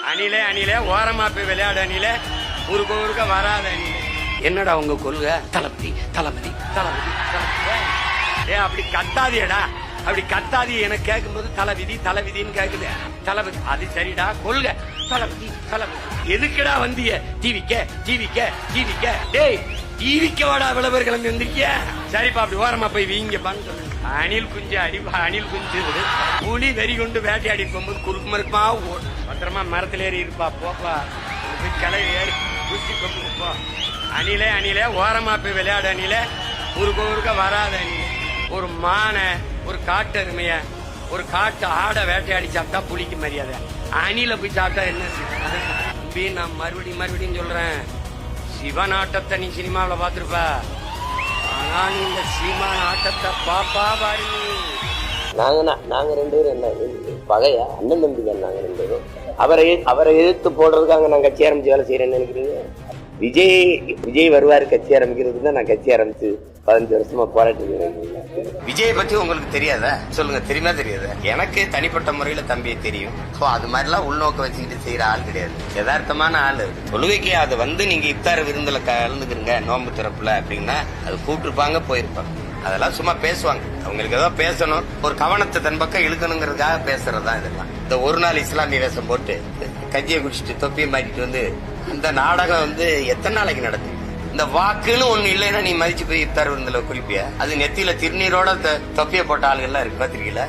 அணிலே அணிலே ஓரமா போய் விளையாடு அணிலே, ஊருக்கு ஊருக்க வராத அணிலே. என்னடா உங்க கொள்கை? தளபதி தளபதி தளபதி தளபதி. ஏ அப்படி கத்தாதியடா, அப்படி கத்தாதி. எனக்கு கேட்கும் போது தலைவிதி தலைவிதின்னு கேக்குது. தளபதி அது சரிடா, கொள்கை தளபதி தளபதி. எதுக்குடா வந்திய? டிவிக்க டிவிக்க டிவிக்க. டேய் டிவிக்க வாடா, விளம்பர கிளம்பி வந்திருக்கிய. சரிப்பா அப்படி ஓரமா போய் வீங்க பான்னு சொல்லு. அணில் குஞ்சு அடிப்பா, அணில் குஞ்சு. புலி வெறி கொண்டு வேட்டையாடி போகும்போது குறுக்கு மறுக்குமா பத்திரமா மரத்துல ஏறி இருப்பா. போப்பா கிளவி ஏறி குச்சி கொண்டு போ. அணிலே அணிலே ஓரமா போய் விளையாடு அணிலே, ஊருக்கு ஊருக்க வராத அணிலே. ஒரு மானை, ஒரு காட்டு அருமைய, ஒரு காட்டு ஆடை வேட்டையாடி சாப்பிட்டா புலிக்கு மரியாதை. அணில போய் சாப்பிட்டா என்ன? நான் மறுபடியும் சொல்றேன், சிவன் ஆட்டத்தை நீ சினிமாவில் பார்த்திருப்ப, ஆனா நீ இந்த சீமான் ஆட்டத்தை பாப்பா பாருங்க. நாங்க ரெண்டு பேரும் என்ன பகையா? அண்ணன் தம்பி தான் நாங்க ரெண்டு பேரும். அவரை எதிர்த்து போடுறதுக்காக நான் கட்சி ஆரம்பிச்சு வேலை செய்யறேன்னு நினைக்கிறீங்க? விஜய் வருவாரு கட்சி ஆரம்பிக்கிறதுக்கு தான் நான் கட்சி ஆரம்பிச்சு 15 வருஷமா போராட்டி. விஜய் பத்தி உங்களுக்கு தெரியாதா? சொல்லுங்க. தெரியுமா தெரியாதா? எனக்கு தனிப்பட்ட முறையில தம்பியை தெரியும். அது மாதிரிலாம் உள்நோக்க வச்சுக்கிட்டு செய்யற ஆள் கிடையாது. யதார்த்தமான ஆளு. தொழுகைக்கு அது நீங்க இஃப்தார் விருந்துல கலந்துக்கிறீங்க நோம்பு திறப்புல அப்படின்னா அது கூப்பிட்டுருப்பாங்க, போயிருப்பாங்க. அதெல்லாம் சும்மா பேசுவாங்க. அவங்களுக்கு ஏதோ பேசணும், ஒரு கவனத்தை தன் பக்கம் இழுக்கணுங்கிறதுக்காக பேசுறதா இதெல்லாம். இந்த ஒரு நாள் இஸ்லாமிய வேஷம் போட்டு கஞ்சியை குடிச்சிட்டு தொப்பியை மாட்டிட்டு வந்து அந்த நாடகம் எத்தனை நாளைக்கு நடக்கும்? இந்த வாக்குன்னு ஒண்ணு இல்லைன்னா நீ மதிச்சு போய் இஃப்தார் விருந்துல குறிப்பியா? அது நெத்தியில திருநீரோட தொப்பிய போட்ட ஆளுகள்லாம் இருக்கு, பாத்திருக்கீங்களா?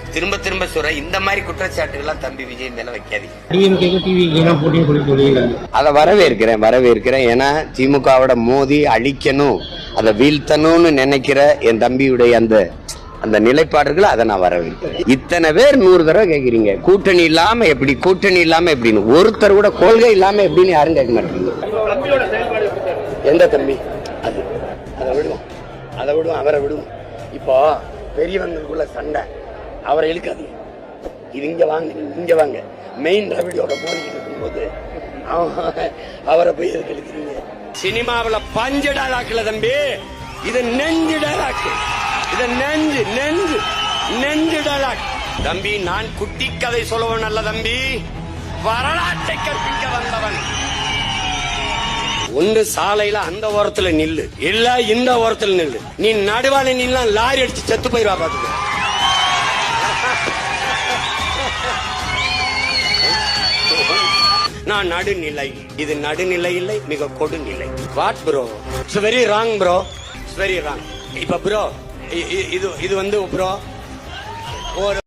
திரும்ப சொல்ற இந்த மாதிரி குற்றச்சாட்டுகள்லாம் தம்பி விஜய் மேல வைக்காதீங்க. அதை வரவேற்கிறேன். ஏன்னா திமுகவோட மோதி அழிக்கணும், அதை வீழ்த்தணும்னு நினைக்கிற என் தம்பியுடைய அந்த நிலைப்பாடுகளை அதை நான் வரவேற்கிறேன். இத்தனை பேர் 100 தடவை கேட்கிறீங்க கூட்டணி இல்லாம எப்படின்னு. ஒருத்தர் கூட கொள்கை இல்லாம எப்படின்னு யாரும் கேட்க மாட்டீங்க. எந்த தம்பி? அதை விடுவோம், அவரை விடுவோம். இப்போ பெரியவங்களுக்குள்ள சண்டை, அவரை இழுக்காதீங்க. இது இங்க வாங்க. மெயின் ரவிடியோட போனிக்கிட்டு இருக்கும்போது அவரை போய் எதுக்கு இழுக்கிறீங்க? சினிமாவில் பஞ்சு டாலாக்குல தம்பி, இது நெஞ்சு டாலாக்கு. இது நெஞ்சு டாலாக் தம்பி. நான் குட்டி கதை சொல்லுவன் அல்ல தம்பி, வரலாற்றை கற்பிக்க வந்தவன். ஒன்று சாலையில அந்த ஓரத்துல நில்லு, இல்ல இந்த ஓரத்துல நில்லு. நீ நடுவால நின்னா லாரி அடிச்சு செத்து போயிருவா பாத்துக்க. நான் நடுநிலை, இது நடுநிலை இல்லை, மிக கொடுநிலை. What bro? It's very wrong bro, it's very wrong. இப்ப ப்ரோ இது ப்ரோ ஒரு